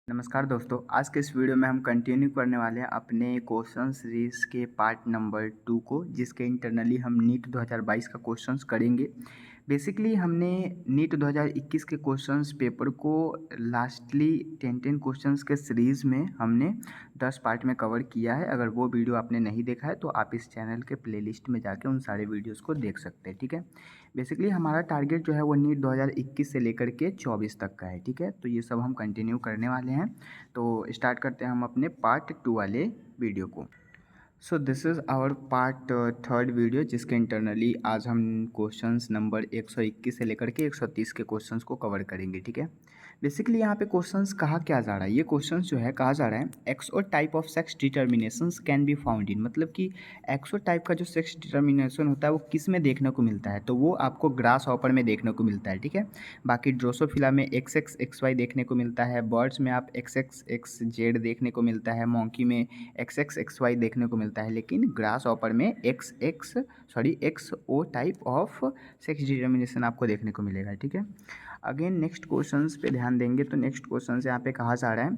नमस्कार दोस्तों, आज के इस वीडियो में हम कंटिन्यू करने वाले हैं अपने क्वेश्चन सीरीज़ के पार्ट नंबर 2 को, जिसके इंटरनली हम नीट 2022 का क्वेश्चंस करेंगे। बेसिकली हमने नीट 2021 के क्वेश्चंस पेपर को लास्टली 10 क्वेश्चंस के सीरीज़ में हमने 10 पार्ट में कवर किया है। अगर वो वीडियो आपने नहीं देखा है तो आप इस चैनल के प्लेलिस्ट में जाके उन सारे वीडियोज़ को देख सकते हैं, ठीक है। बेसिकली हमारा टारगेट जो है वो नीट 2021 से लेकर के 24 तक का है, ठीक है। तो ये सब हम कंटिन्यू करने वाले हैं। तो स्टार्ट करते हैं हम अपने पार्ट 2 वाले वीडियो को। So this is our part third video, जिसके इंटरनली आज हम क्वेश्चंस नंबर 121 से लेकर के 130 के क्वेश्चंस को कवर करेंगे, ठीक है। बेसिकली यहाँ पे क्वेश्चंस कहा क्या जा रहा है, ये क्वेश्चंस जो है कहा जा रहा है XO type of sex determinations can be found in, मतलब कि एक्सो टाइप का जो सेक्स डिटर्मिनेशन होता है वो किस में देखने को मिलता है, तो वो आपको ग्रास हॉपर में देखने को मिलता है, ठीक है। बाकी ड्रोसोफिला में एक्स एक्स वाई देखने को मिलता है, बर्ड्स में आप एक्स एक्स जेड देखने को मिलता है, मॉन्की में एक्स वाई देखने को मिलता है, लेकिन ग्रास हॉपर में X O type of sex determination आपको देखने को मिलेगा, ठीक है। अगेन नेक्स्ट क्वेश्चंस पे ध्यान देंगे तो नेक्स्ट क्वेश्चन यहाँ पे कहा जा रहा है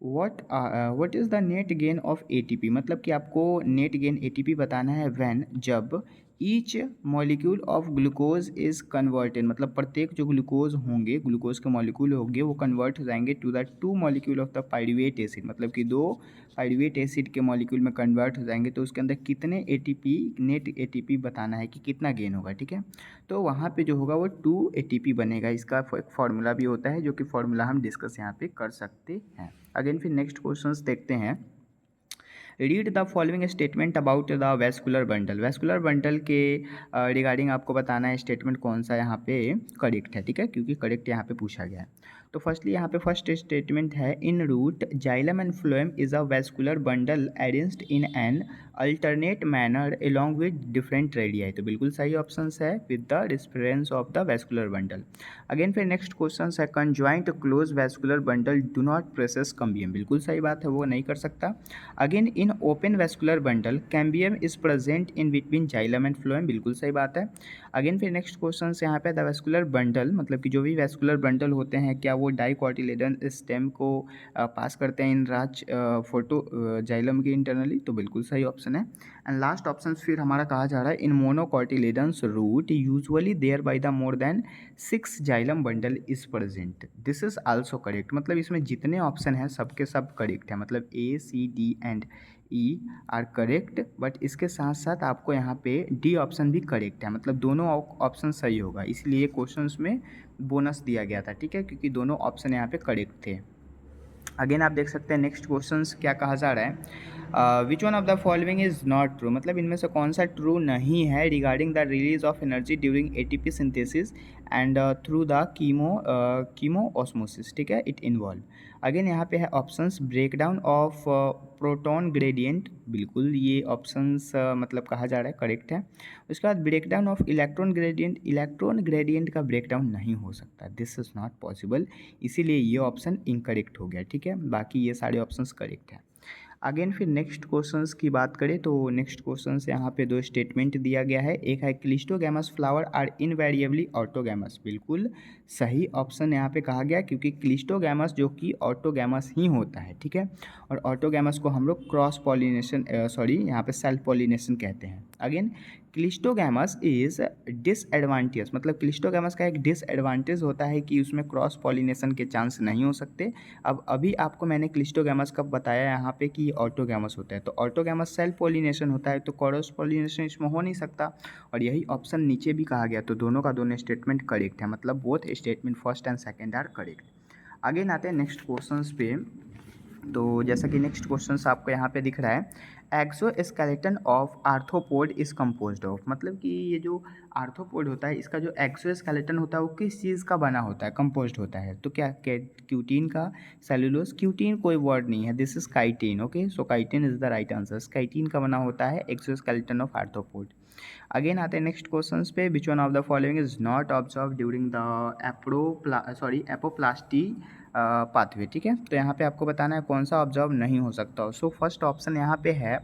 what is the net gain of ATP, मतलब कि आपको नेट गेन एटीपी बताना है व्हेन, जब each molecule of glucose is converted, मतलब प्रत्येक जो ग्लूकोज होंगे, ग्लूकोज के मॉलिक्यूल होंगे वो कन्वर्ट हो जाएंगे to the 2 molecule of the pyruvate acid, मतलब कि 2 पाइरुवेट एसिड के मॉलिक्यूल में कन्वर्ट हो जाएंगे, तो उसके अंदर कितने एटीपी, नेट एटीपी बताना है कि कितना गेन होगा, ठीक है। तो वहाँ पे जो होगा वो 2 एटीपी बनेगा। इसका एक फार्मूला भी होता है जो कि फार्मूला हम डिस्कस यहाँ पे कर सकते हैं। अगेन फिर नेक्स्ट क्वेश्चंस देखते हैं। Read the following statement about the vascular bundle, vascular bundle के रिगार्डिंग आपको बताना है स्टेटमेंट कौन सा यहाँ पे करेक्ट है, ठीक है, क्योंकि करेक्ट यहाँ पे पूछा गया है। तो फर्स्टली यहाँ पे फर्स्ट स्टेटमेंट है in root xylem and phloem is a vascular bundle arranged in an alternate manner along with different radii, तो बिल्कुल सही ऑप्शन है with the difference of the vascular bundle. Again फिर नेक्स्ट क्वेश्चन है conjoint close vascular bundle do not process cambium, बिल्कुल सही बात है, वो नहीं कर सकता। Again in open vascular bundle cambium is present in between xylem and phloem, बिल्कुल सही बात है। अगेन फिर नेक्स्ट क्वेश्चन यहाँ पे द वेस्कुलर बंडल, मतलब कि जो भी वेस्कुलर बंडल होते हैं क्या वो डाइकोटिलेडन स्टेम को पास करते हैं इन राज फोटो जाइलम के इंटरनली, तो बिल्कुल सही ऑप्शन है। एंड लास्ट ऑप्शन फिर हमारा कहा जा रहा है in monocotyledons root usually there by the more than 6 xylem bundle is present, this is also correct, मतलब इसमें जितने ऑप्शन हैं सबके सब करेक्ट है, मतलब A C D and E are correct, but इसके साथ साथ आपको यहाँ पे डी ऑप्शन भी करेक्ट है, मतलब दोनों ऑप्शन सही होगा, इसलिए क्वेश्चंस में बोनस दिया गया था, ठीक है, क्योंकि दोनों ऑप्शन यहाँ पे करेक्ट थे। अगेन आप देख सकते हैं नेक्स्ट क्वेश्चन क्या कहा जा रहा है which one of the following is not true, मतलब इनमें से कौन सा ट्रू नहीं है regarding the release of energy during ATP synthesis and through the chemo osmosis, ठीक है, इट इन्वॉल्व। अगेन यहाँ पे है options break down of proton gradient, बिल्कुल ये ऑप्शंस मतलब कहा जा रहा है करेक्ट है। उसके बाद break down of electron gradient, electron gradient का ब्रेक डाउन नहीं हो सकता, दिस इज़ नॉट पॉसिबल, इसीलिए ये ऑप्शन इनकरेक्ट हो गया, ठीक है, बाकी ये सारे ऑप्शंस करेक्ट हैं। अगेन फिर नेक्स्ट क्वेश्चंस की बात करें तो नेक्स्ट क्वेश्चंस यहाँ पे 2 स्टेटमेंट दिया गया है, एक है क्लिस्टोगैमस फ्लावर आर इनवेरिएबली ऑटोगैमस, बिल्कुल सही ऑप्शन यहाँ पे कहा गया, क्योंकि क्लिस्टोगैमस जो कि ऑटोगैमस ही होता है, ठीक है, और ऑटोगैमस को हम लोग क्रॉस पॉलिनेशन यहाँ पे सेल्फ पॉलिनेशन कहते हैं। अगेन क्लिस्टोगैमस इज डिसएडवांटेज, मतलब क्लिस्टोगैमस का एक डिसएडवांटेज होता है कि उसमें क्रॉस पॉलिनेशन के चांस नहीं हो सकते। अब अभी आपको मैंने क्लिस्टोगैमस का बताया यहाँ पे कि ऑटोगैमस होता है, तो ऑटोगैमस सेल्फ पॉलिनेशन होता है, तो क्रॉस पॉलिनेशन इसमें हो नहीं सकता, और यही ऑप्शन नीचे भी कहा गया, तो दोनों का दोनों स्टेटमेंट करेक्ट है, मतलब both statement first and second are correct. आगे आते हैं नेक्स्ट क्वेश्चन पे। तो जैसा कि नेक्स्ट क्वेश्चन आपको यहाँ पे दिख रहा है exoskeleton of arthropod is composed of, मतलब कि ये जो आर्थ्रोपोड होता है इसका जो एक्सोस्केलेटन होता है वो किस चीज़ का बना होता है, कंपोज्ड होता है, तो क्या क्यूटीन का, सेलुलोज, क्यूटीन कोई वर्ड नहीं है, this is chitin, okay, so chitin is the right answer, chitin का बना होता है एक्सोस्केलेटन ऑफ आर्थ्रोपोड। अगेन आते हैं नेक्स्ट क्वेश्चन पे which one of the following is not observe during the apoplasty pathway, ठीक है, तो यहाँ पे आपको बताना है कौन सा ऑब्जर्व नहीं हो सकता। सो फर्स्ट ऑप्शन यहाँ पे है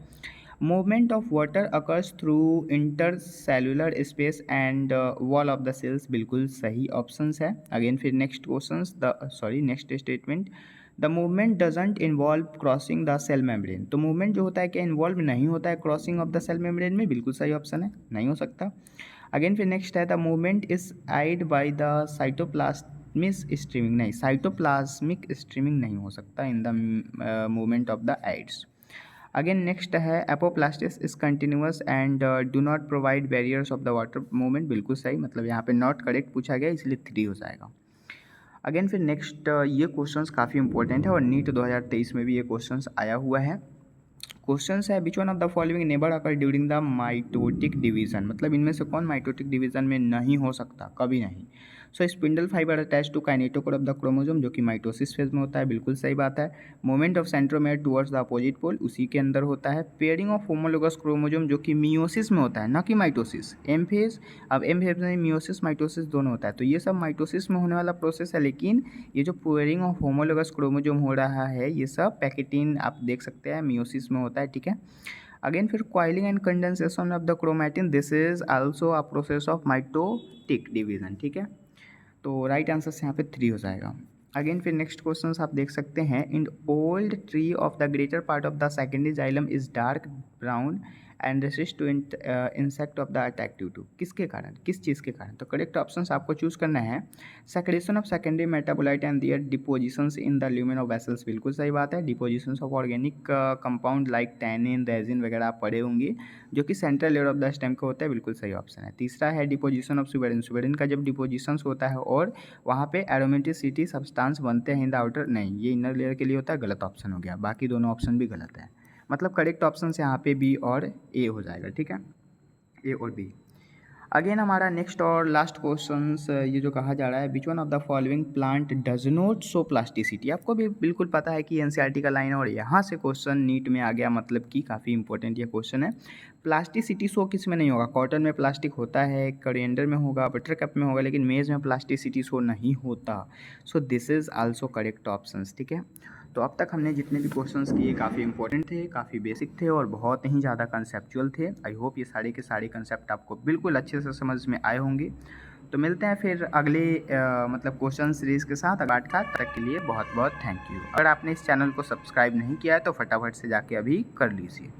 movement of water occurs through intercellular space and wall of the cells, बिल्कुल सही ऑप्शंस है। अगेन फिर next question next statement the movement doesn't involve crossing the cell membrane. तो मूवमेंट जो होता है क्या इन्वॉल्व नहीं होता है crossing of the cell membrane में, बिल्कुल सही ऑप्शन है, नहीं हो सकता। अगेन फिर नेक्स्ट है the movement is aid by the cytoplasmic streaming, नहीं साइटोप्लाज्मिक स्ट्रीमिंग नहीं हो सकता in the movement of the aids. Again next है apoplasts is continuous and do not provide barriers of the water movement, बिल्कुल सही, मतलब यहाँ पे नॉट करेक्ट पूछा गया इसलिए 3 हो जाएगा। अगेन फिर नेक्स्ट ये क्वेश्चंस काफ़ी इंपॉर्टेंट है और नीट 2023 में भी ये क्वेश्चंस आया हुआ है। क्वेश्चंस है which one of the following never occur during the mitotic division, मतलब इनमें से कौन माइटोटिक डिवीजन में नहीं हो सकता, कभी नहीं। So spindle fibre attach to kinetochore of the chromosome, जो कि माइटोसिस फेज में होता है, बिल्कुल सही बात है। Movement of centromere towards the opposite pole, उसी के अंदर होता है। पेयरिंग ऑफ होमोलोगस क्रोमोसोम, जो कि मियोसिस में होता है, ना कि माइटोसिस। एम फेज, अब एम फेज में मियोसिस माइटोसिस दोनों होता है, तो ये सब माइटोसिस में होने वाला प्रोसेस है, लेकिन ये जो पेयरिंग ऑफ होमोलोगस क्रोमोसोम हो रहा है ये सब पैकेटिन आप देख सकते हैं मियोसिस में होता है, ठीक है। अगेन फिर coiling and condensation of the chromatin, this is also a process of mitotic division, ठीक है। तो राइट आंसर से यहाँ पे 3 हो जाएगा। अगेन फिर नेक्स्ट क्वेश्चन आप देख सकते हैं, in old tree of the greater part of the secondary xylem is dark brown and resist to insect of the attractive to, किसके कारण, किस चीज़ के कारण। तो करेक्ट ऑप्शन आपको चूज करना है secretion of secondary metabolite and their depositions in the lumen of vessels, बिल्कुल सही बात है। Depositions of organic compound like tannin resin वगैरह आप पढ़े होंगे, जो कि central layer of the stem का होता है, बिल्कुल सही ऑप्शन है। तीसरा है डिपोजिशन ऑफ सुबेरिन, सुबेरिन का जब डिपोजिशंस होता है और वहाँ पे एरोमेटिसिटी सब्सटेंस बनते हैं इन द आउटर, नहीं ये इनर लेयर के लिए होता है, गलत ऑप्शन हो गया, बाकी दोनों ऑप्शन भी गलत है, मतलब करेक्ट ऑप्शन यहाँ पे बी और ए हो जाएगा, ठीक है, ए और बी। अगेन हमारा नेक्स्ट और लास्ट क्वेश्चन ये जो कहा जा रहा है, which one of the following plant does not show plasticity, आपको भी बिल्कुल पता है कि एनसीईआरटी का लाइन है और यहाँ से क्वेश्चन नीट में आ गया, मतलब कि काफ़ी इंपॉर्टेंट ये क्वेश्चन है। प्लास्टिसिटी शो किस में नहीं होगा, कॉटन में प्लास्टिक होता है, कोरिएंडर में होगा, बटर कप में होगा, लेकिन मेज में प्लास्टिसिटी शो नहीं होता। So this is also correct option, ठीक है। तो अब तक हमने जितने भी क्वेश्चंस किए काफ़ी इंपॉर्टेंट थे, काफ़ी बेसिक थे और बहुत ही ज़्यादा कंसेप्चुअल थे। आई होप ये सारे के सारे कंसेप्ट आपको बिल्कुल अच्छे से समझ में आए होंगे। तो मिलते हैं फिर अगले मतलब क्वेश्चन सीरीज़ के साथ। अगाट का तक के लिए बहुत बहुत थैंक यू। अगर आपने इस चैनल को सब्सक्राइब नहीं किया है तो फटाफट से जाके अभी कर लीजिए।